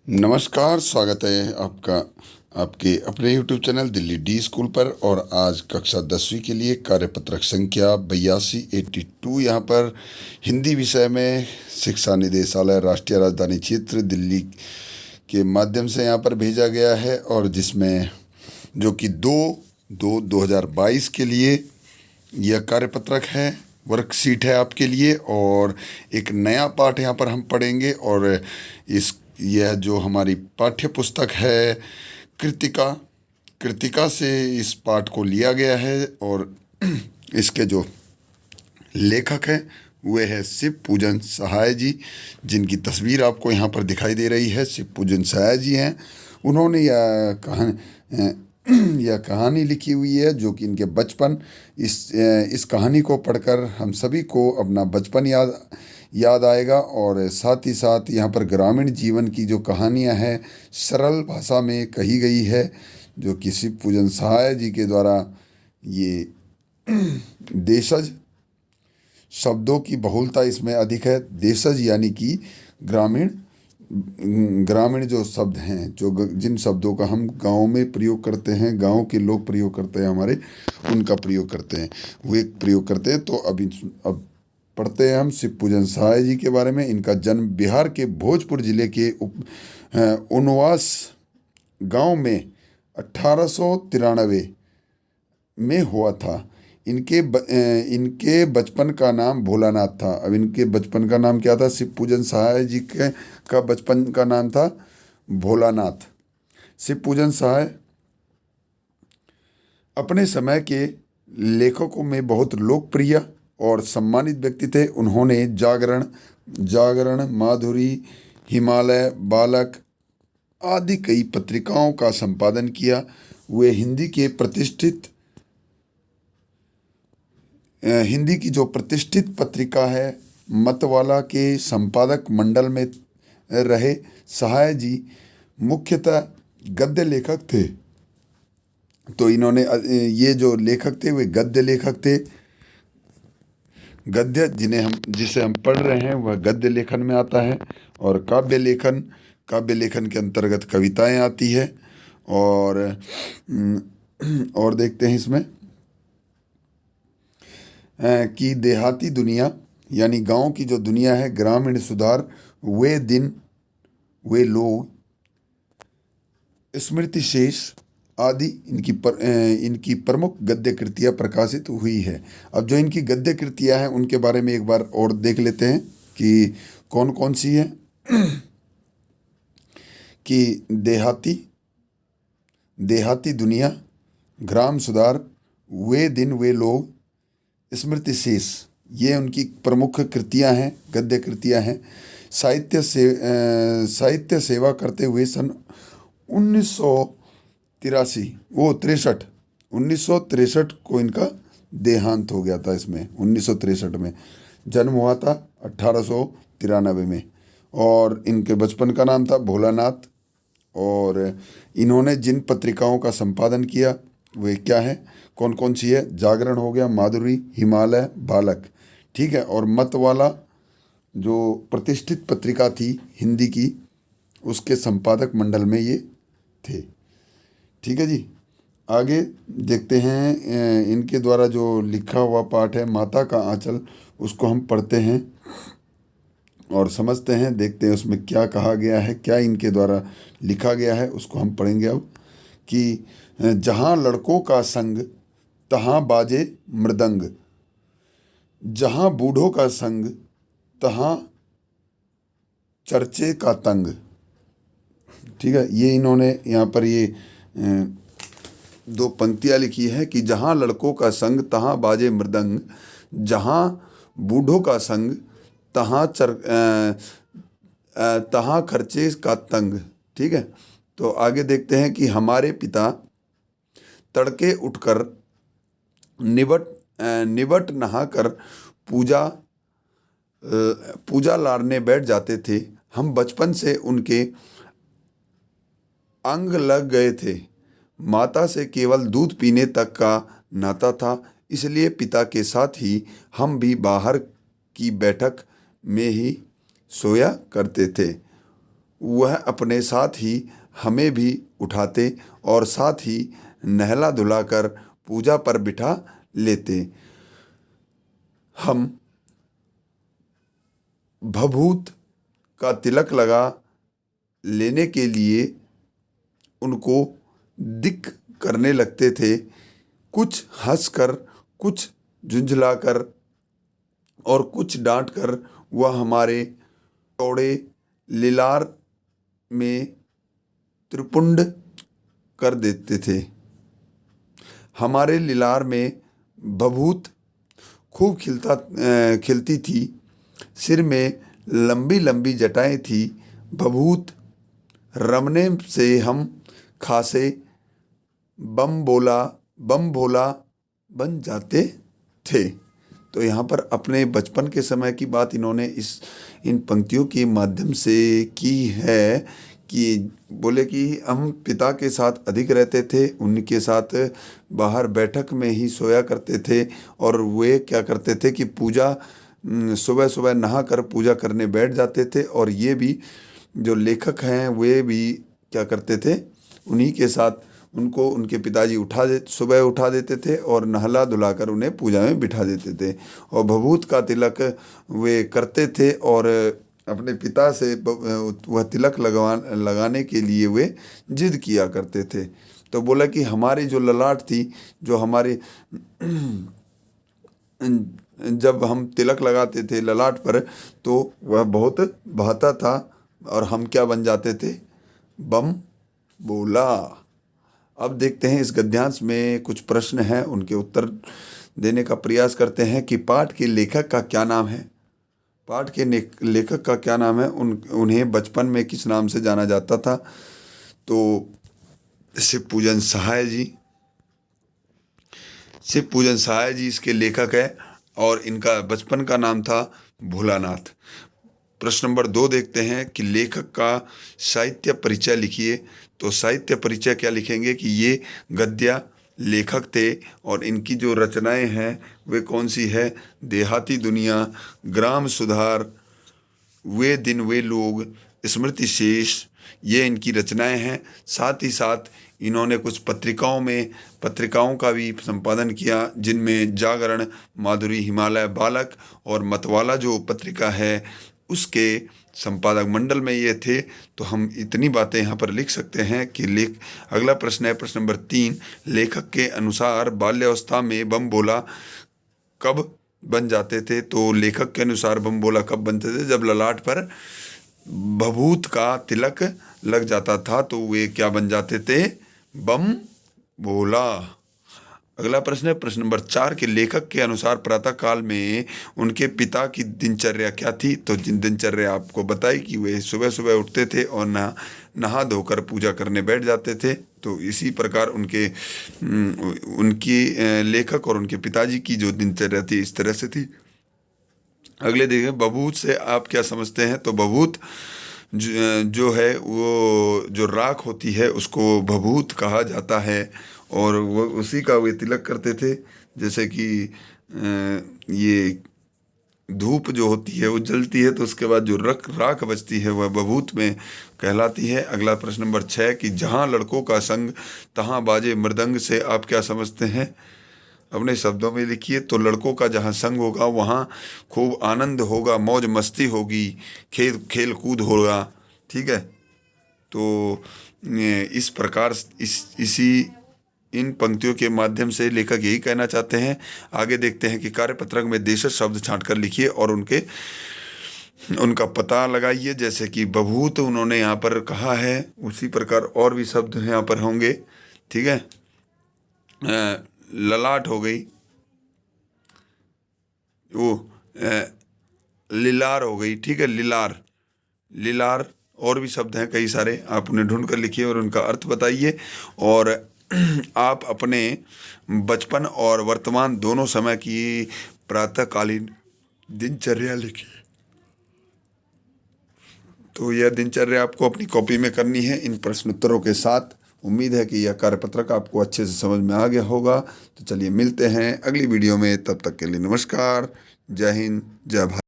नमस्कार, स्वागत है आपका आपके अपने YouTube channel Delhi D school पर। और आज कक्षा 10वीं के लिए कार्यपत्रक संख्या 8282 यहाँ पर हिंदी विषय में शिक्षा निदेशालय राष्ट्रीय राजधानी क्षेत्र दिल्ली के माध्यम से यहाँ पर भेजा गया है। और जिसमें जो कि 2/2/2022 के लिए यह कार्यपत्रक है, वर्कशीट है आपके लिए। और एक नया पाठ यहाँ पर हम पढ़ेंगे। और यह जो हमारी पाठ्य पुस्तक है कृतिका कृतिका से इस पाठ को लिया गया है। और इसके जो लेखक हैं वे है शिव पूजन सहाय जी, जिनकी तस्वीर आपको यहाँ पर दिखाई दे रही है। शिव पूजन सहाय जी हैं। उन्होंने यह कहानी लिखी हुई है जो कि इनके बचपन, इस कहानी को पढ़कर हम सभी को अपना बचपन याद आएगा। और साथ ही साथ यहाँ पर ग्रामीण जीवन की जो कहानियाँ हैं सरल भाषा में कही गई है, जो कि शिव पूजन सहाय जी के द्वारा ये देशज शब्दों की बहुलता इसमें अधिक है। देशज यानी कि ग्रामीण जो शब्द हैं, जिन शब्दों का हम गांव में प्रयोग करते हैं, गांव के लोग प्रयोग करते हैं, हमारे उनका प्रयोग करते हैं, वे प्रयोग करते हैं। तो अब पढ़ते हैं हम शिव पूजन सहाय जी के बारे में। इनका जन्म बिहार के भोजपुर जिले के उनवास गांव में 1893 में हुआ था। इनके बचपन का नाम भोलानाथ था। अब इनके बचपन का नाम क्या था? शिव पूजन सहाय जी का बचपन का नाम था भोलानाथ। शिव पूजन सहाय अपने समय के लेखकों में बहुत लोकप्रिय और सम्मानित व्यक्ति थे। उन्होंने जागरण, माधुरी, हिमालय, बालक आदि कई पत्रिकाओं का संपादन किया। वे हिंदी की जो प्रतिष्ठित पत्रिका है मतवाला के संपादक मंडल में रहे। सहाय जी मुख्यतः गद्य लेखक थे। तो इन्होंने ये जो लेखक थे वे गद्य लेखक थे। गद्य जिसे हम पढ़ रहे हैं वह गद्य लेखन में आता है। और काव्य लेखन के अंतर्गत कविताएं आती है। और देखते हैं इसमें कि देहाती दुनिया यानी गांव की जो दुनिया है, ग्रामीण सुधार, वे दिन वे लोग, स्मृति शेष आदि इनकी प्रमुख गद्य कृतियाँ प्रकाशित हुई है। अब जो इनकी गद्य कृतियाँ हैं उनके बारे में एक बार और देख लेते हैं कि कौन कौन सी है। कि देहाती दुनिया, ग्राम सुधार, वे दिन वे लोग, स्मृति शेष, ये उनकी प्रमुख कृतियां हैं, गद्य कृतियां हैं। साहित्य सेवा करते हुए सन 1963 को इनका देहांत हो गया था। इसमें 1963 में जन्म हुआ था, 1893 में। और इनके बचपन का नाम था भोलानाथ। और इन्होंने जिन पत्रिकाओं का संपादन किया वे क्या है, कौन कौन सी है? जागरण हो गया, माधुरी, हिमालय, बालक, ठीक है। और मतवाला जो प्रतिष्ठित पत्रिका थी हिंदी की, उसके संपादक मंडल में ये थे। ठीक है जी। आगे देखते हैं इनके द्वारा जो लिखा हुआ पाठ है माता का आंचल, उसको हम पढ़ते हैं और समझते हैं, देखते हैं उसमें क्या कहा गया है, क्या इनके द्वारा लिखा गया है, उसको हम पढ़ेंगे अब। कि जहाँ लड़कों का संग तहाँ बाजे मृदंग, जहाँ बूढ़ों का संग तहाँ चर्चे का तंग। ठीक है, ये इन्होंने यहाँ पर ये 2 पंक्तियाँ लिखी है कि जहाँ लड़कों का संग तहाँ बाजे मृदंग, जहाँ बूढ़ों का संग तहाँ खर्चे का तंग। ठीक है, तो आगे देखते हैं कि हमारे पिता तड़के उठकर निबट नहाकर पूजा लारने बैठ जाते थे। हम बचपन से उनके अंग लग गए थे। माता से केवल दूध पीने तक का नाता था, इसलिए पिता के साथ ही हम भी बाहर की बैठक में ही सोया करते थे। वह अपने साथ ही हमें भी उठाते और साथ ही नहला धुलाकर पूजा पर बिठा लेते। हम भभूत का तिलक लगा लेने के लिए उनको दिक करने लगते थे, कुछ हंसकर, कुछ झुंझलाकर और कुछ डांटकर वह हमारे चौड़े लीलार में त्रिपुंड कर देते थे। हमारे लीलार में भभूत खूब खिलती थी, सिर में लंबी लंबी जटाएं थी। भभूत रमने से हम खासे बम भोला बन जाते थे। तो यहाँ पर अपने बचपन के समय की बात इन्होंने इन पंक्तियों के माध्यम से की है कि बोले कि हम पिता के साथ अधिक रहते थे, उनके साथ बाहर बैठक में ही सोया करते थे और वे क्या करते थे कि पूजा सुबह सुबह नहा कर पूजा करने बैठ जाते थे। और ये भी जो लेखक हैं वे भी क्या करते थे, उन्हीं के साथ उनको उनके पिताजी सुबह उठा देते थे और नहला धुलाकर उन्हें पूजा में बिठा देते थे। और भभूत का तिलक वे करते थे और अपने पिता से वह तिलक लगाने के लिए वे जिद किया करते थे। तो बोला कि हमारी जो ललाट थी, जो हमारे जब हम तिलक लगाते थे ललाट पर, तो वह बहुत भाता था और हम क्या बन जाते थे, बम बोला। अब देखते हैं इस गद्यांश में कुछ प्रश्न हैं, उनके उत्तर देने का प्रयास करते हैं कि पाठ के लेखक का क्या नाम है। पाठ के लेखक का क्या नाम है, उन्हें बचपन में किस नाम से जाना जाता था। तो शिवपूजन सहाय जी इसके लेखक है और इनका बचपन का नाम था भोलानाथ। प्रश्न नंबर 2 देखते हैं कि लेखक का साहित्य परिचय लिखिए। तो साहित्य परिचय क्या लिखेंगे कि ये गद्य लेखक थे और इनकी जो रचनाएं हैं वे कौन सी है, देहाती दुनिया, ग्राम सुधार, वे दिन वे लोग, स्मृति शेष, ये इनकी रचनाएं हैं। साथ ही साथ इन्होंने कुछ पत्रिकाओं का भी संपादन किया, जिनमें जागरण, माधुरी, हिमालय, बालक और मतवाला जो पत्रिका है उसके संपादक मंडल में ये थे। तो हम इतनी बातें यहाँ पर लिख सकते हैं कि अगला प्रश्न है प्रश्न नंबर 3, लेखक के अनुसार बाल्यावस्था में बम बोला कब बन जाते थे। तो लेखक के अनुसार बम बोला कब बनते थे, जब ललाट पर भभूत का तिलक लग जाता था तो वे क्या बन जाते थे, बम बोला। अगला प्रश्न है प्रश्न नंबर 4 के लेखक के अनुसार प्रातः काल में उनके पिता की दिनचर्या क्या थी। तो दिनचर्या आपको बताई कि वे सुबह सुबह उठते थे और नहा धोकर पूजा करने बैठ जाते थे। तो इसी प्रकार उनकी लेखक और उनके पिताजी की जो दिनचर्या थी इस तरह से थी। अगले देखें, भभूत से आप क्या समझते हैं। तो भभूत जो है वो जो राख होती है उसको भभूत कहा जाता है और वो उसी का वे तिलक करते थे। जैसे कि ये धूप जो होती है वो जलती है तो उसके बाद जो राख बचती है वह भभूत में कहलाती है। अगला प्रश्न नंबर 6 कि जहाँ लड़कों का संग तहाँ बाजे मृदंग से आप क्या समझते हैं, अपने शब्दों में लिखिए। तो लड़कों का जहाँ संग होगा वहाँ खूब आनंद होगा, मौज मस्ती होगी, खेल कूद होगा, ठीक है। तो इस प्रकार इन पंक्तियों के माध्यम से लेखक यही कहना चाहते हैं। आगे देखते हैं कि कार्यपत्रक में देशज शब्द छांट कर लिखिए और उनका पता लगाइए। जैसे कि भभूत उन्होंने यहाँ पर कहा है, उसी प्रकार और भी शब्द यहाँ पर होंगे, ठीक है। ललाट हो गई, वो लीलार हो गई, ठीक है, लीलार और भी शब्द हैं कई सारे, आप उन्हें ढूंढ कर लिखिए और उनका अर्थ बताइए। और आप अपने बचपन और वर्तमान दोनों समय की प्रातःकालीन दिनचर्या लिखिए। तो यह दिनचर्या आपको अपनी कॉपी में करनी है इन प्रश्नोत्तरों के साथ। उम्मीद है कि यह कार्यपत्रक आपको अच्छे से समझ में आ गया होगा। तो चलिए मिलते हैं अगली वीडियो में, तब तक के लिए नमस्कार, जय हिंद, जय भारत।